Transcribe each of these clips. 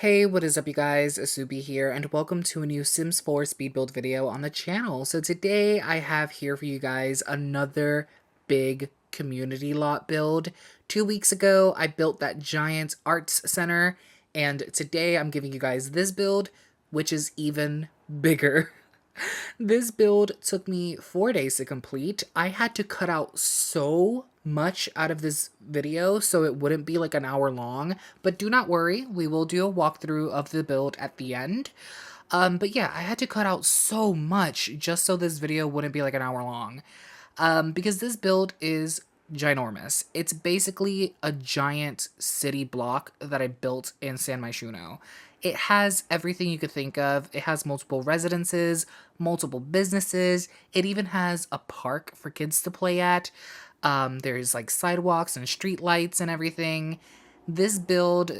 Hey, what is up you guys? Asoobie here, and welcome to a new Sims 4 speed build video on the channel. So today I have here for you guys another big community lot build. 2 weeks ago, I built that giant arts center, and today I'm giving you guys this build, which is even bigger. This build took me 4 days to complete. I had to cut out so much out of this video so it wouldn't be like an hour long, but do not worry, we will do a walkthrough of the build at the end. But yeah, I had to cut out so much just so this video wouldn't be like an hour long. Because this build is ginormous. It's basically a giant city block that I built in San Myshuno. It has everything you could think of. It has multiple residences, multiple businesses. It even has a park for kids to play at. There's like sidewalks and street lights and everything. This build,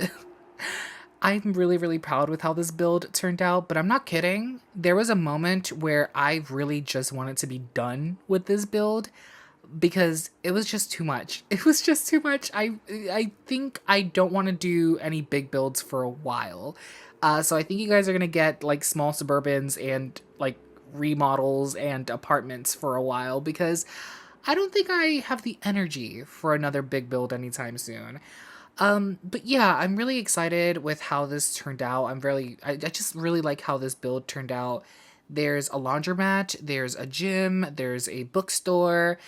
I'm really proud with how this build turned out, but I'm not kidding. There was a moment where I really just wanted to be done with this build because it was just too much. It was just too much. I think I don't want to do any big builds for a while. So I think you guys are gonna get like small suburbans and like remodels and apartments for a while because I don't think I have the energy for another big build anytime soon. But yeah, I'm really excited with how this turned out. I just really like how this build turned out. There's a laundromat, there's a gym, there's a bookstore,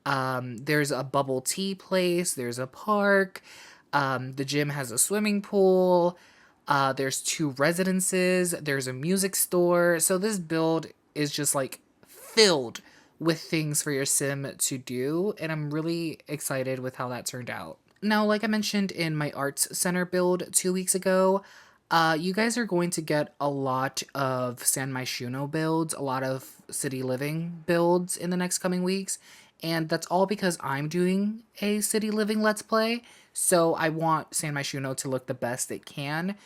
there's a bubble tea place, there's a park, the gym has a swimming pool, there's two residences, there's a music store. So this build is just like filled with things for your sim to do, and I'm really excited with how that turned out. Now, like I mentioned in my arts center build 2 weeks ago, you guys are going to get a lot of San Myshuno builds, a lot of city living builds in the next coming weeks, and that's all because I'm doing a city living let's play, so I want San Myshuno to look the best it can.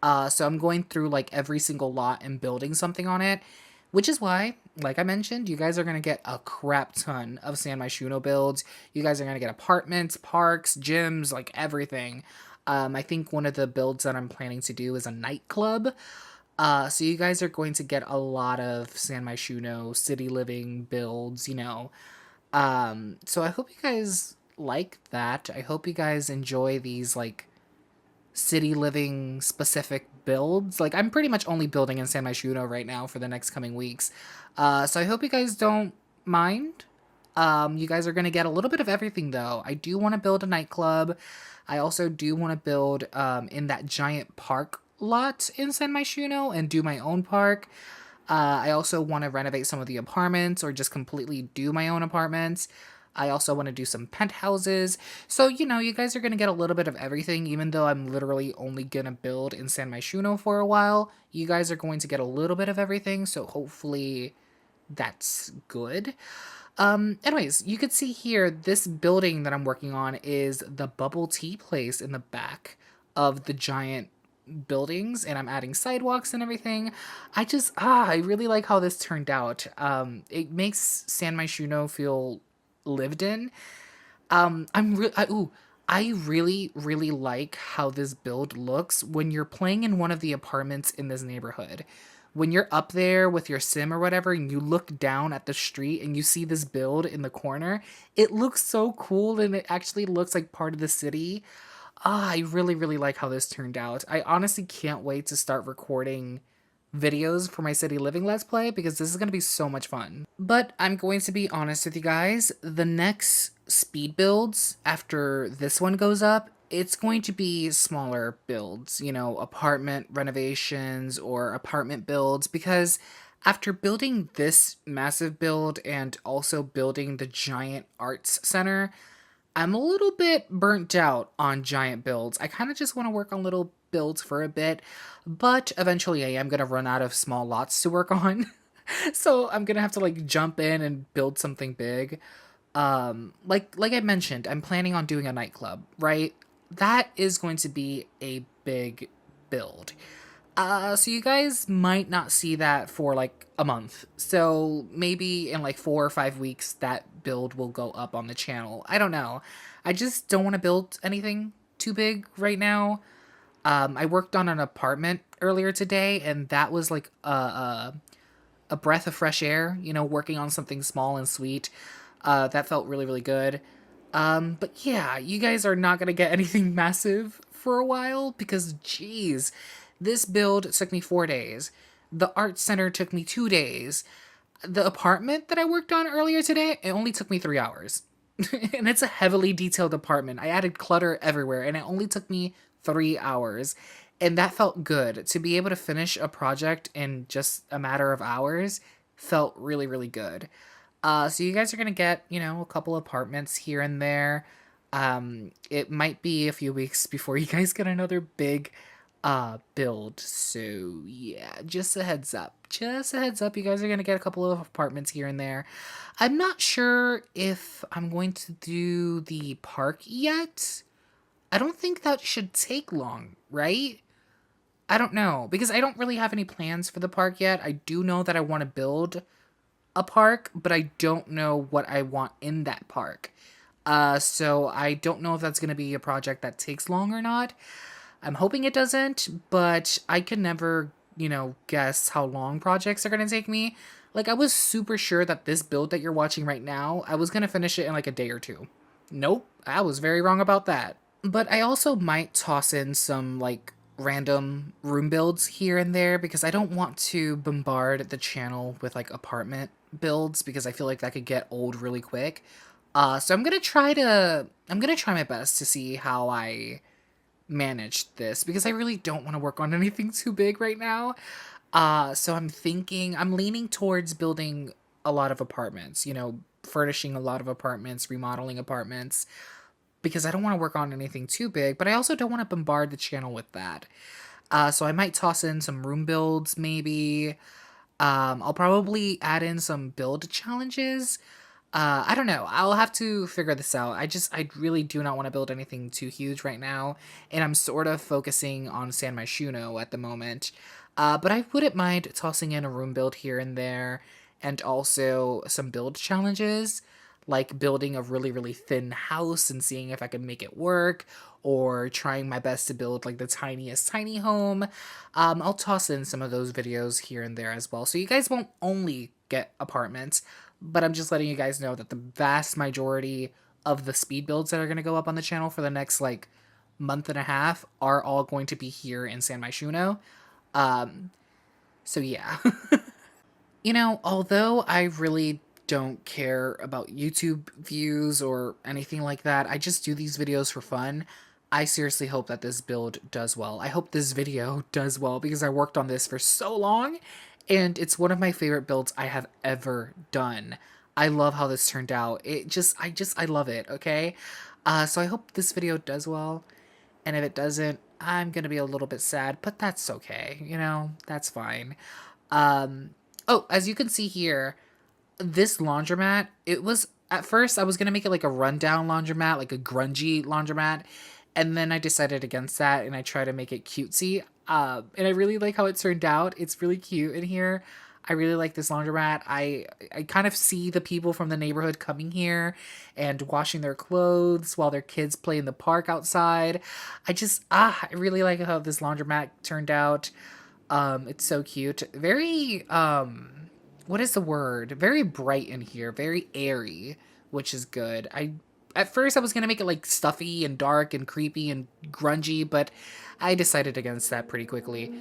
So I'm going through like every single lot and building something on it, which is why, like I mentioned, you guys are going to get a crap ton of San Myshuno builds. You guys are going to get apartments, parks, gyms, like everything. I think one of the builds that I'm planning to do is a nightclub. So you guys are going to get a lot of San Myshuno city living builds, you know. So I hope you guys like that. I hope you guys enjoy these, like, city living specific builds. Like, I'm pretty much only building in San Myshuno right now for the next coming weeks. So I hope you guys don't mind. You guys are going to get a little bit of everything, though. I do want to build a nightclub. I also do want to build in that giant park lot in San Myshuno and do my own park. I also want to renovate some of the apartments or just completely do my own apartments. I also want to do some penthouses. So, you know, you guys are going to get a little bit of everything, even though I'm literally only going to build in San Myshuno for a while. You guys are going to get a little bit of everything, so hopefully that's good. Anyways, you can see here, this building that I'm working on is the bubble tea place in the back of the giant buildings, and I'm adding sidewalks and everything. I really like how this turned out. It makes San Myshuno feel lived in. I really like how this build looks when you're playing in one of the apartments in this neighborhood. When you're up there with your sim or whatever and you look down at the street and you see this build in the corner, it looks so cool and it actually looks like part of the city. I really like how this turned out. I honestly can't wait to start recording videos for my city living let's play because this is going to be so much fun. But I'm going to be honest with you guys, the next speed builds after this one goes up, it's going to be smaller builds, you know, apartment renovations or apartment builds, because after building this massive build and also building the giant arts center, I'm a little bit burnt out on giant builds. I kind of just want to work on little builds for a bit, but eventually I am going to run out of small lots to work on. So I'm going to have to like jump in and build something big. Like I mentioned, I'm planning on doing a nightclub, right? That is going to be a big build. So you guys might not see that for like a month. So maybe in like 4 or 5 weeks, that build will go up on the channel. I don't know. I just don't want to build anything too big right now. I worked on an apartment earlier today, and that was like a breath of fresh air, you know, working on something small and sweet. That felt really, really good. But yeah, you guys are not going to get anything massive for a while because, geez, this build took me 4 days. The art center took me 2 days. The apartment that I worked on earlier today, it only took me 3 hours. And it's a heavily detailed apartment. I added clutter everywhere, and it only took me 3 hours. And that felt good. To be able to finish a project in just a matter of hours felt really, really good. So you guys are gonna get, you know, a couple apartments here and there. It might be a few weeks before you guys get another big build. So yeah, just a heads up. Just a heads up, you guys are gonna get a couple of apartments here and there. I'm not sure if I'm going to do the park yet. I don't think that should take long, right? I don't know, because I don't really have any plans for the park yet. I do know that I want to build a park, but I don't know what I want in that park. So I don't know if that's going to be a project that takes long or not. I'm hoping it doesn't, but I can never, you know, guess how long projects are going to take me. Like, I was super sure that this build that you're watching right now, I was going to finish it in like a day or two. Nope, I was very wrong about that. But I also might toss in some, like, random room builds here and there because I don't want to bombard the channel with, like, apartment builds because I feel like that could get old really quick. So I'm gonna try my best to see how I manage this because I really don't want to work on anything too big right now. So I'm leaning towards building a lot of apartments, you know, furnishing a lot of apartments, remodeling apartments, because I don't want to work on anything too big, but I also don't want to bombard the channel with that. So I might toss in some room builds, maybe. I'll probably add in some build challenges. I don't know. I'll have to figure this out. I really do not want to build anything too huge right now, and I'm sort of focusing on San Myshuno at the moment. But I wouldn't mind tossing in a room build here and there, and also some build challenges, like building a really, really thin house and seeing if I can make it work, or trying my best to build like the tiniest tiny home. I'll toss in some of those videos here and there as well. So you guys won't only get apartments, but I'm just letting you guys know that the vast majority of the speed builds that are going to go up on the channel for the next like month and a half are all going to be here in San Myshuno. So yeah. You know, although I really don't care about YouTube views or anything like that, I just do these videos for fun. I seriously hope that this build does well. I hope this video does well because I worked on this for so long and it's one of my favorite builds I have ever done. I love how this turned out. I love it, okay? So I hope this video does well. And if it doesn't, I'm gonna be a little bit sad, but that's okay. You know, that's fine. Oh, as you can see here, this laundromat, it was at first I was gonna make it like a rundown laundromat, like a grungy laundromat, and then I decided against that and I try to make it cutesy. And I really like how it turned out. It's really cute in here. I really like this laundromat. I kind of see the people from the neighborhood coming here and washing their clothes while their kids play in the park outside. I really like how this laundromat turned out. It's so cute. Very what is the word? Very bright in here, very airy, which is good. At first I was gonna make it like stuffy and dark and creepy and grungy, but I decided against that pretty quickly.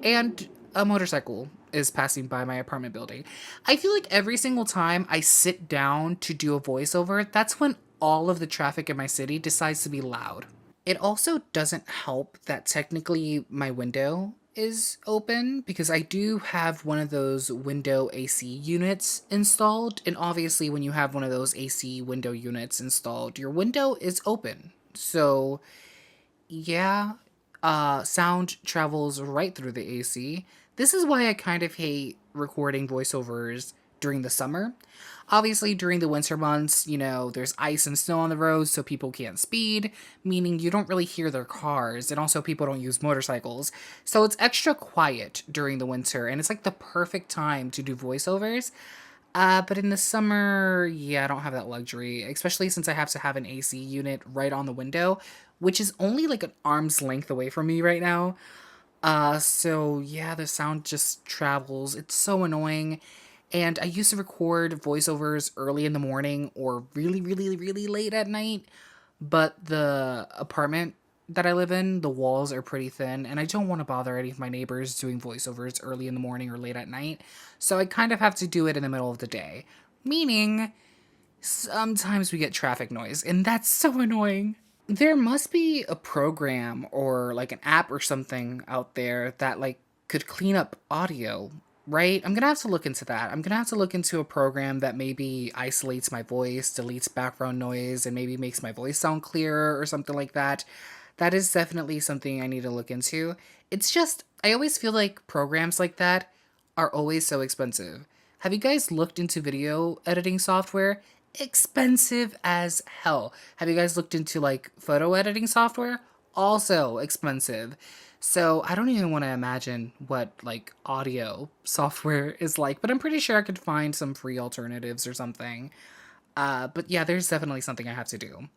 And a motorcycle is passing by my apartment building. I feel like every single time I sit down to do a voiceover, that's when all of the traffic in my city decides to be loud. It also doesn't help that technically my window is open because I do have one of those window AC units installed. And obviously, when you have one of those AC window units installed, your window is open. So, yeah, sound travels right through the AC. This is why I kind of hate recording voiceovers during the summer. Obviously, during the winter months, you know, there's ice and snow on the roads, so people can't speed, meaning you don't really hear their cars, and also people don't use motorcycles. So it's extra quiet during the winter, and it's like the perfect time to do voiceovers. But in the summer, yeah, I don't have that luxury, especially since I have to have an AC unit right on the window, which is only like an arm's length away from me right now. So yeah, the sound just travels. It's so annoying. And I used to record voiceovers early in the morning or really, really, really late at night. But the apartment that I live in, the walls are pretty thin, and I don't want to bother any of my neighbors doing voiceovers early in the morning or late at night. So I kind of have to do it in the middle of the day. Meaning, sometimes we get traffic noise, and that's so annoying. There must be a program or like an app or something out there that like could clean up audio, right? I'm gonna have to look into that. I'm gonna have to look into a program that maybe isolates my voice, deletes background noise, and maybe makes my voice sound clearer or something like that. That is definitely something I need to look into. It's just, I always feel like programs like that are always so expensive. Have you guys looked into video editing software? Expensive as hell. Have you guys looked into like photo editing software? Also expensive. So I don't even want to imagine what like audio software is like, but I'm pretty sure I could find some free alternatives or something. But yeah, there's definitely something I have to do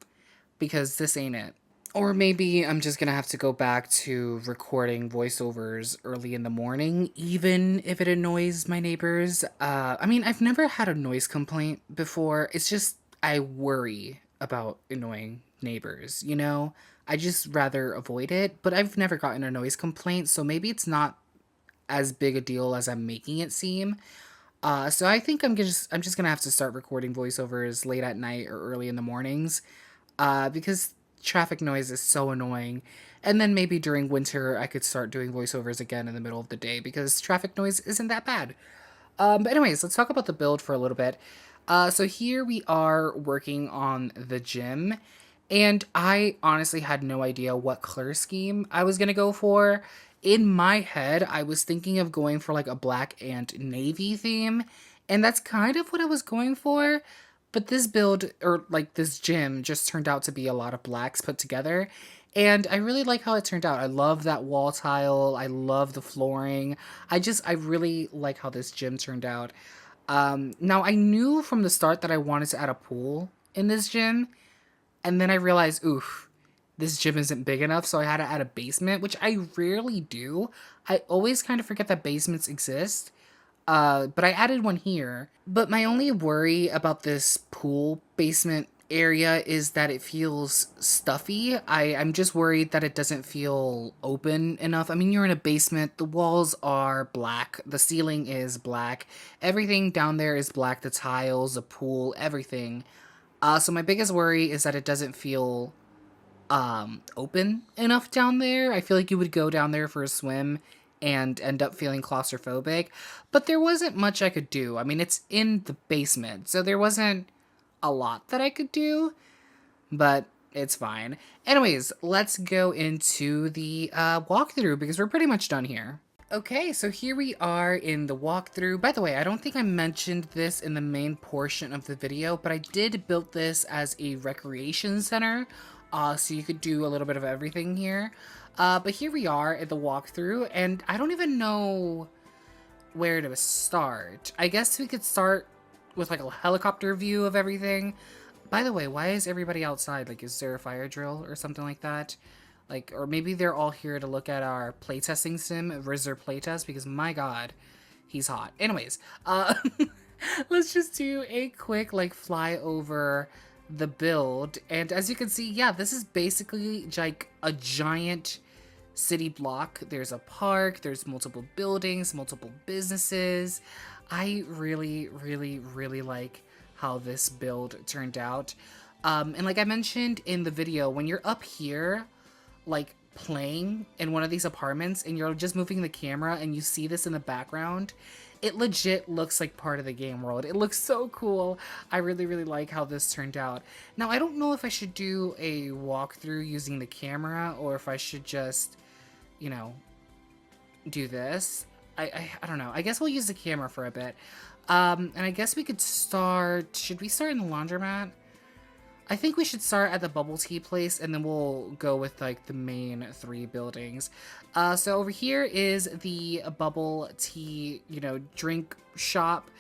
because this ain't it. Or maybe I'm just gonna have to go back to recording voiceovers early in the morning, even if it annoys my neighbors. I mean, I've never had a noise complaint before. It's just I worry about annoying neighbors, you know? I just rather avoid it, but I've never gotten a noise complaint, so maybe it's not as big a deal as I'm making it seem. So I think I'm just gonna have to start recording voiceovers late at night or early in the mornings because traffic noise is so annoying. And then maybe during winter, I could start doing voiceovers again in the middle of the day because traffic noise isn't that bad. But anyways, let's talk about the build for a little bit. So here we are working on the gym, and I honestly had no idea what color scheme I was gonna go for. In my head, I was thinking of going for like a black and navy theme, and that's kind of what I was going for. But this build, or like this gym, just turned out to be a lot of blacks put together. And I really like how it turned out. I love that wall tile. I love the flooring. I really like how this gym turned out. Now, I knew from the start that I wanted to add a pool in this gym. And then I realized, oof, this gym isn't big enough. So I had to add a basement, which I rarely do. I always kind of forget that basements exist. But I added one here. But my only worry about this pool basement area is that it feels stuffy. I'm just worried that it doesn't feel open enough. I mean, you're in a basement, the walls are black, the ceiling is black, everything down there is black, the tiles, the pool, everything. So my biggest worry is that it doesn't feel open enough down there. I feel like you would go down there for a swim and end up feeling claustrophobic, but there wasn't much I could do. I mean, it's in the basement, so there wasn't a lot that I could do, but it's fine. Anyways, let's go into the walkthrough because we're pretty much done here. Okay, so here we are in the walkthrough. By the way, I don't think I mentioned this in the main portion of the video, but I did build this as a recreation center, so you could do a little bit of everything here. But here we are at the walkthrough, and I don't even know where to start. I guess we could start with like a helicopter view of everything. By the way, why is everybody outside? Like, is there a fire drill or something like that? Like, or maybe they're all here to look at our playtesting sim, RZR playtest, because my god, he's hot. Anyways, let's just do a quick, like, fly over the build. And as you can see, yeah, this is basically like a giant city block. There's a park, there's multiple buildings, multiple businesses. I really, really, really like how this build turned out. And like I mentioned in the video, when you're up here, like playing in one of these apartments and you're just moving the camera and you see this in the background, it legit looks like part of the game world. It looks so cool. I really, really like how this turned out. Now, I don't know if I should do a walkthrough using the camera or if I should just, you know, do this. I don't know. I guess we'll use the camera for a bit. And I guess we could start... Should we start in the laundromat? I think we should start at the bubble tea place and then we'll go with like the main 3 buildings. So over here is the bubble tea, you know, drink shop.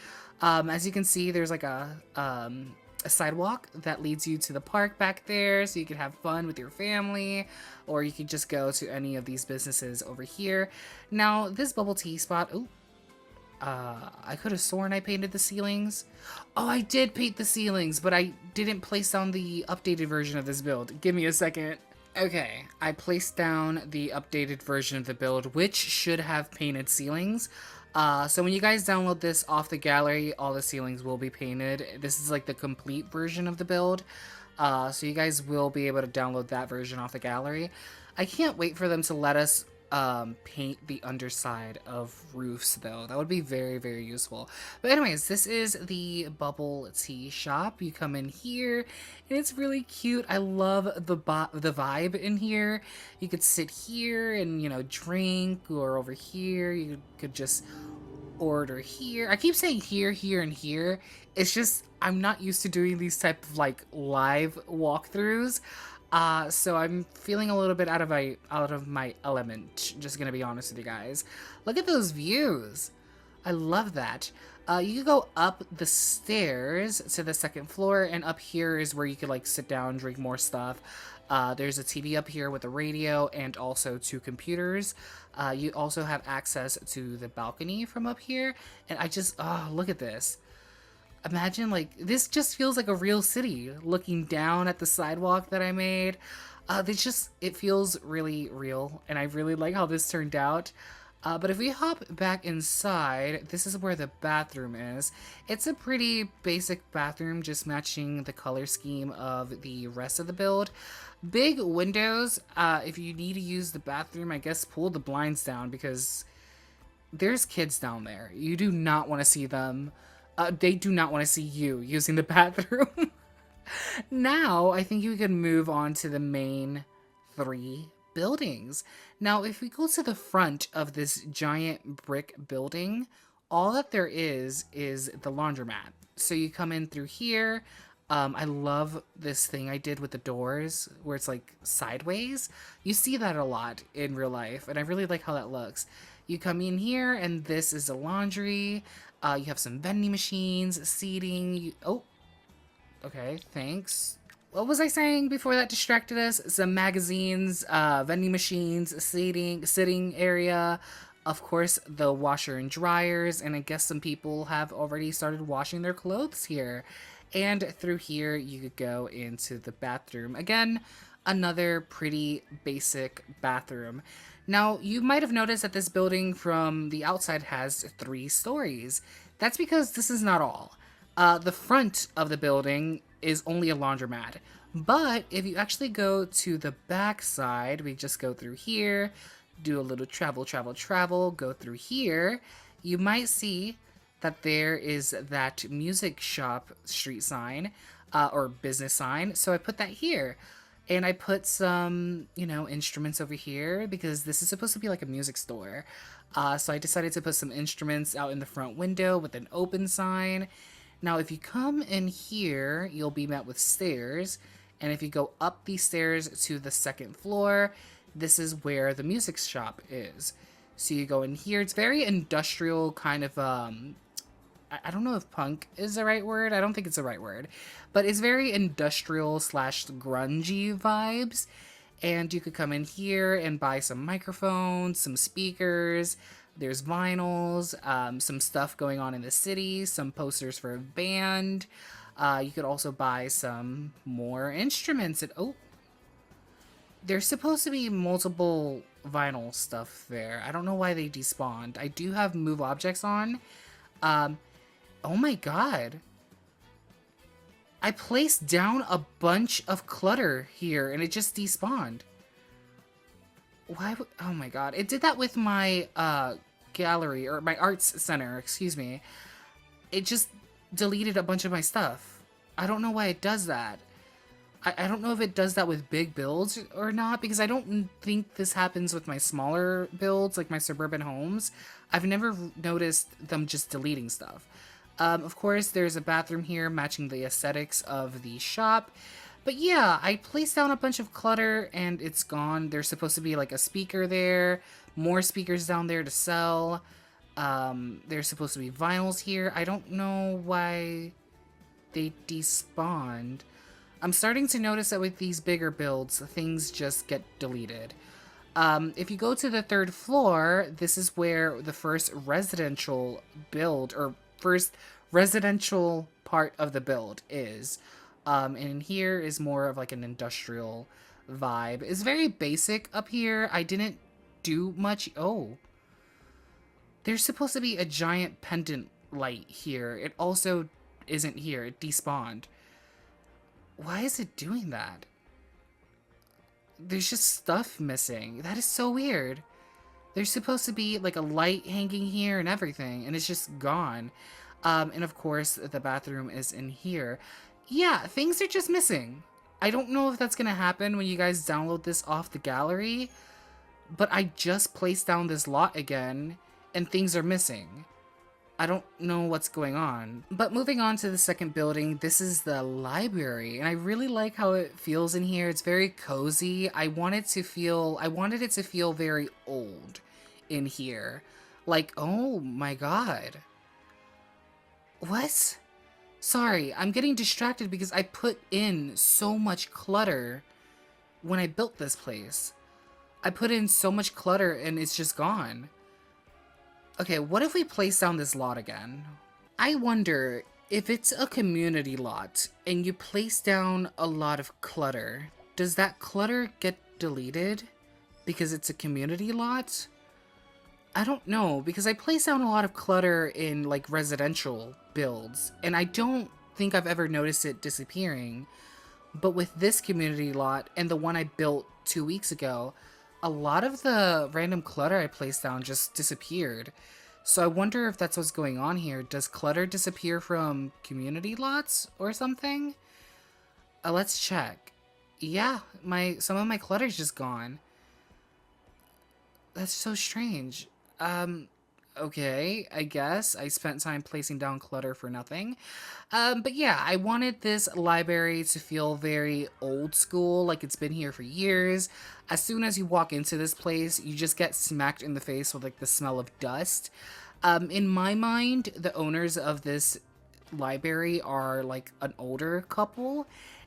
As you can see, there's like a sidewalk that leads you to the park back there, so you can have fun with your family, or you could just go to any of these businesses over here. Now, this bubble tea spot, oh, I could have sworn I painted the ceilings. Oh, I did paint the ceilings, but I didn't place down the updated version of this build. Give me a second. Okay, I placed down the updated version of the build, which should have painted ceilings. So when you guys download this off the gallery, all the ceilings will be painted. This is like the complete version of the build. So you guys will be able to download that version off the gallery. I can't wait for them to let us paint the underside of roofs, though. That would be very, very useful. But anyways, this is the bubble tea shop. You come in here and it's really cute. I love the vibe in here. You could sit here and, you know, drink, or over here you could just order here. I keep saying here, here, and here. It's just I'm not used to doing these type of like live walkthroughs. So I'm feeling a little bit out of my element, just gonna be honest with you guys. Look at those views. I love that. You could go up the stairs to the second floor, and up here is where you could like sit down, drink more stuff. There's a TV up here with a radio and also 2 computers. You also have access to the balcony from up here, and I just, oh, look at this. Imagine, like, this just feels like a real city, looking down at the sidewalk that I made. It feels really real, and I really like how this turned out. But if we hop back inside, this is where the bathroom is. It's a pretty basic bathroom, just matching the color scheme of the rest of the build. Big windows. If you need to use the bathroom, I guess pull the blinds down, because there's kids down there. You do not want to see them. They do not want to see you using the bathroom. Now, I think you can move on to the main 3 buildings. Now, if we go to the front of this giant brick building, all that there is the laundromat. So you come in through here. I love this thing I did with the doors where it's like sideways. You see that a lot in real life, and I really like how that looks. You come in here, and this is the laundry. You have some vending machines, seating. Oh, okay, thanks. What was I saying before that distracted us? Some magazines, vending machines, sitting area. Of course, the washer and dryers, and I guess some people have already started washing their clothes here. And through here, you could go into the bathroom. Again, another pretty basic bathroom. Now, you might have noticed that this building from the outside has 3 stories. That's because this is not all. The front of the building is only a laundromat. But if you actually go to the back side, we just go through here, do a little travel, go through here, you might see that there is that music shop street sign, or business sign. So I put that here. And I put some, you know, instruments over here because this is supposed to be like a music store. So I decided to put some instruments out in the front window with an open sign. Now, if you come in here, you'll be met with stairs. And if you go up these stairs to the second floor, this is where the music shop is. So you go in here. It's very industrial kind of, I don't know if punk is the right word. I don't think it's the right word. But it's very industrial / grungy vibes. And you could come in here and buy some microphones, some speakers. There's vinyls, some stuff going on in the city, some posters for a band. You could also buy some more instruments. And, oh, there's supposed to be multiple vinyl stuff there. I don't know why they despawned. I do have move objects on. Oh my god. I placed down a bunch of clutter here and it just despawned. Why would, oh my god. It did that with my gallery, or my arts center, excuse me. It just deleted a bunch of my stuff. I don't know why it does that. I don't know if it does that with big builds or not, because I don't think this happens with my smaller builds, like my suburban homes. I've never noticed them just deleting stuff. Of course, there's a bathroom here matching the aesthetics of the shop. But yeah, I placed down a bunch of clutter and it's gone. There's supposed to be like a speaker there, more speakers down there to sell. There's supposed to be vinyls here. I don't know why they despawned. I'm starting to notice that with these bigger builds, things just get deleted. If you go to the third floor, this is where the first residential build, or first residential part of the build is. And here is more of like an industrial vibe. It's very basic up here. I didn't do much. Oh, there's supposed to be a giant pendant light here. It also isn't here. It despawned. Why is it doing that? There's just stuff missing. That is so weird. There's supposed to be like a light hanging here and everything, and it's just gone. And of course, the bathroom is in here. Yeah, things are just missing. I don't know if that's gonna happen when you guys download this off the gallery, but I just placed down this lot again, and things are missing. I don't know what's going on. But moving on to the second building, this is the library, and I really like how it feels in here. It's very cozy. I wanted it to feel very old in here. Like, oh my god. What? Sorry, I'm getting distracted because I put in so much clutter when I built this place. I put in so much clutter and it's just gone. Okay, what if we place down this lot again? I wonder if it's a community lot and you place down a lot of clutter, does that clutter get deleted because it's a community lot? I don't know, because I place down a lot of clutter in like residential builds and I don't think I've ever noticed it disappearing. But with this community lot and the one I built 2 weeks ago, a lot of the random clutter I placed down just disappeared. So I wonder if that's what's going on here. Does clutter disappear from community lots or something? Let's check. Yeah, some of my clutter's just gone. That's so strange. Okay, I guess I spent time placing down clutter for nothing. But yeah, I wanted this library to feel very old school, like it's been here for years. As soon as you walk into this place, you just get smacked in the face with like the smell of dust. In my mind, the owners of this library are like an older couple,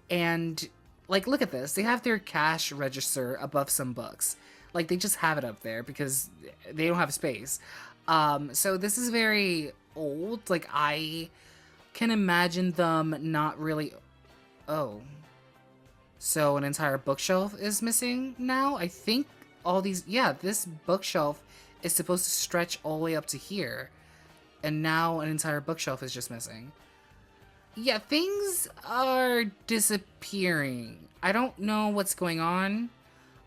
and like, look at this. They have their cash register above some books. Like, they just have it up there because they don't have space. So this is very old. Like, I can imagine them not really... Oh. So an entire bookshelf is missing now? I think all these... Yeah, this bookshelf is supposed to stretch all the way up to here. And now an entire bookshelf is just missing. Yeah, things are disappearing. I don't know what's going on.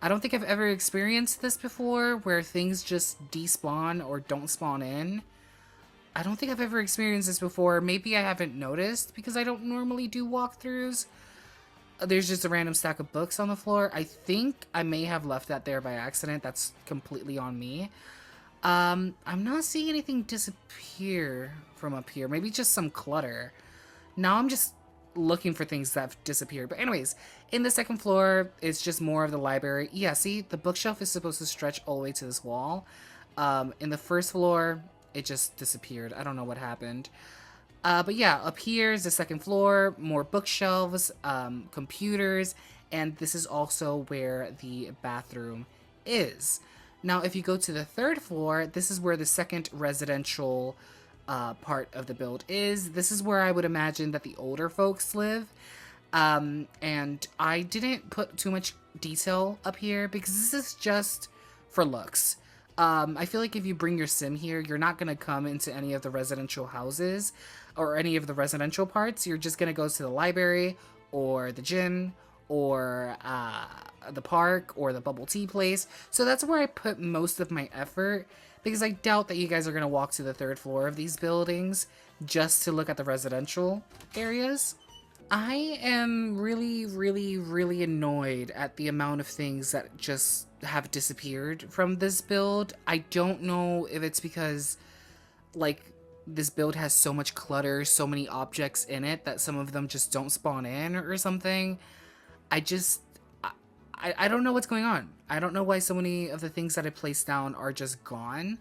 I don't think I've ever experienced this before, where things just despawn or don't spawn in. I don't think I've ever experienced this before. Maybe I haven't noticed because I don't normally do walkthroughs. There's just a random stack of books on the floor. I think I may have left that there by accident. That's completely on me. I'm not seeing anything disappear from up here. Maybe just some clutter. Now I'm just looking for things that have disappeared. But anyways, in the second floor, it's just more of the library. Yeah, see, the bookshelf is supposed to stretch all the way to this wall. In the first floor, it just disappeared. I don't know what happened. But yeah, up here is the second floor, more bookshelves, computers, and this is also where the bathroom is. Now, if you go to the third floor, this is where the second residential part of the build is. This is where I would imagine that the older folks live. And I didn't put too much detail up here because this is just for looks. I feel like if you bring your sim here, you're not going to come into any of the residential houses or any of the residential parts. You're just going to go to the library or the gym or the park or the bubble tea place. So that's where I put most of my effort because I doubt that you guys are going to walk to the third floor of these buildings just to look at the residential areas. I am really annoyed at the amount of things that just have disappeared from this build. I don't know if it's because, like, this build has so much clutter, so many objects in it that some of them just don't spawn in or something. I don't know what's going on. I don't know why so many of the things that I placed down are just gone.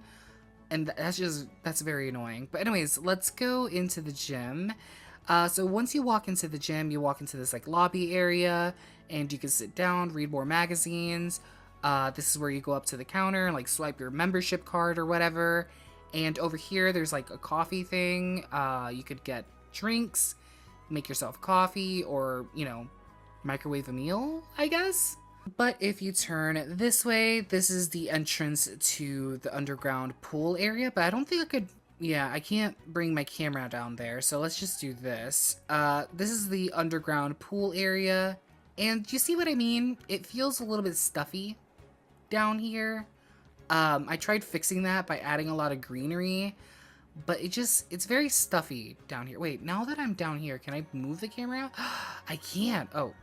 And that's very annoying. But anyways, let's go into the gym. So once you walk into the gym, you walk into this like lobby area, and you can sit down, read more magazines. This is where you go up to the counter and like swipe your membership card or whatever. And over here, there's like a coffee thing. You could get drinks, make yourself coffee, or microwave a meal, I guess. But if you turn this way, this is the entrance to the underground pool area. But I don't think I could, yeah, I can't bring my camera down there. So let's just do this. This is the underground pool area. And you see what I mean? It feels a little bit stuffy down here. I tried fixing that by adding a lot of greenery, but it's very stuffy down here. Wait, now that I'm down here, can I move the camera? I can't. Oh,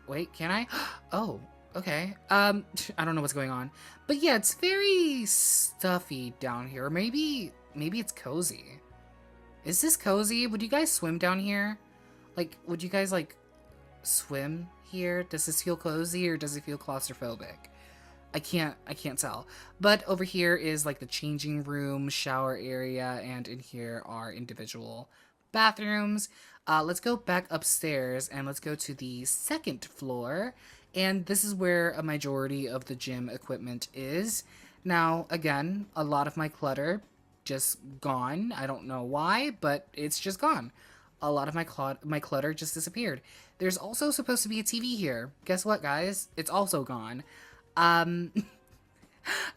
wait, can I? Oh, okay. I don't know what's going on. But yeah, it's very stuffy down here. Or maybe it's cozy. Is this cozy? Would you guys swim down here? Like, would you guys, like, swim here? Does this feel cozy or does it feel claustrophobic? I can't tell. But over here is, like, the changing room, shower area, and in here are individual bathrooms. Let's go back upstairs and let's go to the second floor. And this is where a majority of the gym equipment is. Now, again, a lot of my clutter just gone. I don't know why, but it's just gone. A lot of my clutter just disappeared. There's also supposed to be a TV here. Guess what, guys? It's also gone. I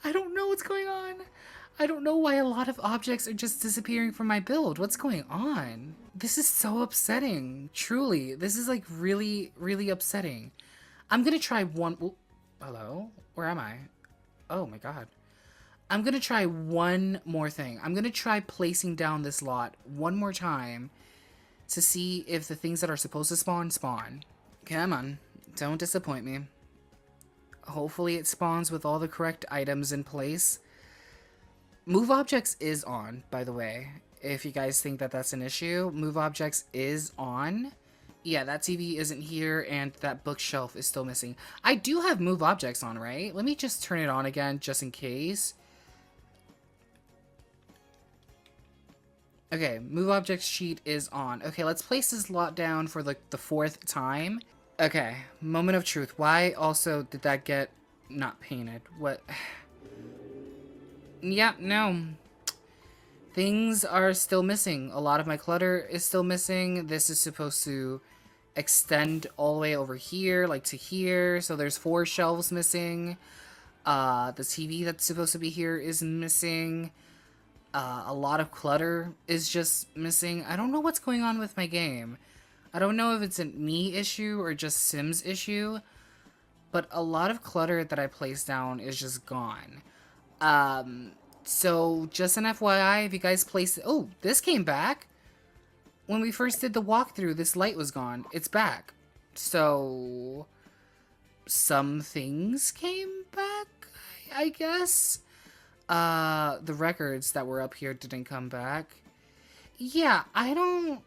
don't know what's going on. I don't know why a lot of objects are just disappearing from my build. What's going on? This is so upsetting. Truly, this is like really, really upsetting. I'm gonna try one. Ooh, hello? Where am I? Oh my god. I'm gonna try one more thing. I'm gonna try placing down this lot one more time to see if the things that are supposed to spawn. Come on. Don't disappoint me. Hopefully it spawns with all the correct items in place. Move objects is on, by the way. If you guys think that that's an issue, move objects is on. Yeah, that TV isn't here and that bookshelf is still missing. I do have move objects on, right? Let me just turn it on again just in case. Okay, move objects sheet is on. Okay, let's place this lot down for like the fourth time. Okay, moment of truth. Why also did that get not painted? What? Yeah, no. Things are still missing. A lot of my clutter is still missing. This is supposed to extend all the way over here, like to here. So there's 4 shelves missing. The TV that's supposed to be here is missing. A lot of clutter is just missing. I don't know what's going on with my game. I don't know if it's a me issue or just Sims issue, but a lot of clutter that I placed down is just gone. So just an FYI, if you guys place, oh, this came back. When we first did the walkthrough, this light was gone. It's back. So some things came back, I guess. The records that were up here didn't come back. Yeah, I don't...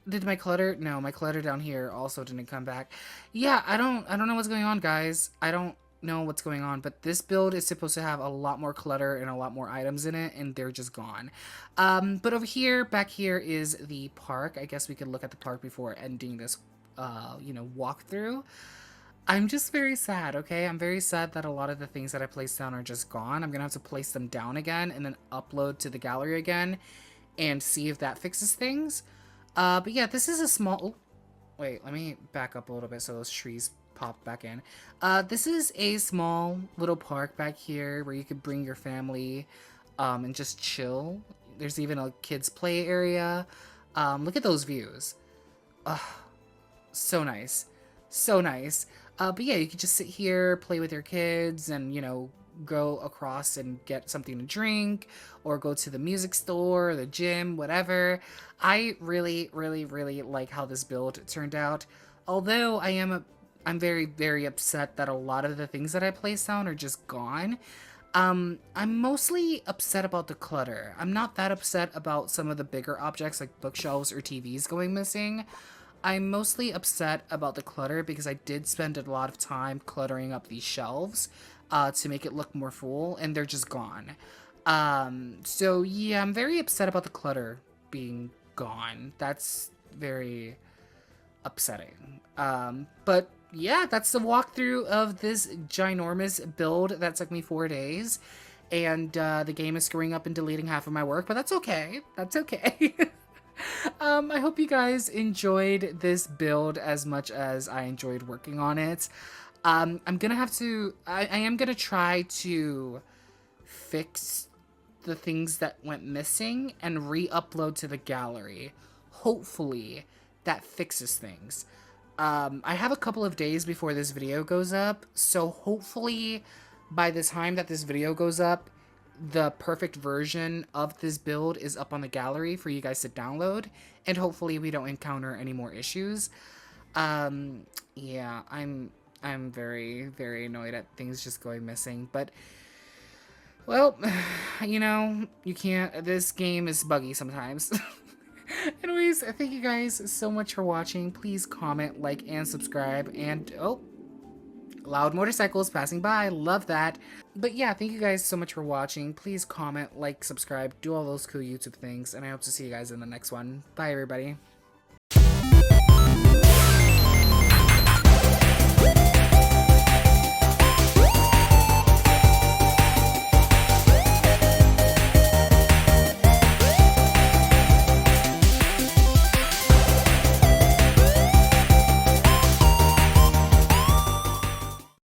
Did my clutter? No, my clutter down here also didn't come back. Yeah, I don't know what's going on, guys. I don't know what's going on, but this build is supposed to have a lot more clutter and a lot more items in it, and they're just gone. But over here, back here is the park. I guess we could look at the park before ending this, walkthrough. I'm just very sad, okay? I'm very sad that a lot of the things that I placed down are just gone. I'm gonna have to place them down again and then upload to the gallery again and see if that fixes things. But yeah, this is a small... Oh, wait, let me back up a little bit so those trees pop back in. This is a small little park back here where you could bring your family and just chill. There's even a kids' play area. Look at those views. So nice. So nice. But yeah, you could just sit here, play with your kids, and, go across and get something to drink, or go to the music store, the gym, whatever. I really, really, really like how this build turned out. Although I'm very, very upset that a lot of the things that I placed down are just gone. I'm mostly upset about the clutter. I'm not that upset about some of the bigger objects like bookshelves or TVs going missing. I'm mostly upset about the clutter because I did spend a lot of time cluttering up these shelves to make it look more full, and they're just gone. So yeah, I'm very upset about the clutter being gone. That's very upsetting. But yeah, that's the walkthrough of this ginormous build that took me 4 days. And the game is screwing up and deleting half of my work, but that's okay. That's okay. I hope you guys enjoyed this build as much as I enjoyed working on it. I'm gonna have to, I am gonna try to fix the things that went missing and re-upload to the gallery. Hopefully that fixes things. I have a couple of days before this video goes up, so hopefully by the time that this video goes up, the perfect version of this build is up on the gallery for you guys to download, and hopefully we don't encounter any more issues. Yeah, I'm very, very annoyed at things just going missing, but well, you know, you can't, this game is buggy sometimes. Anyways, thank you guys so much for watching. Please comment, like, and subscribe. And, oh, loud motorcycles passing by. Love that. But yeah, thank you guys so much for watching. Please comment, like, subscribe, do all those cool YouTube things. And I hope to see you guys in the next one. Bye, everybody.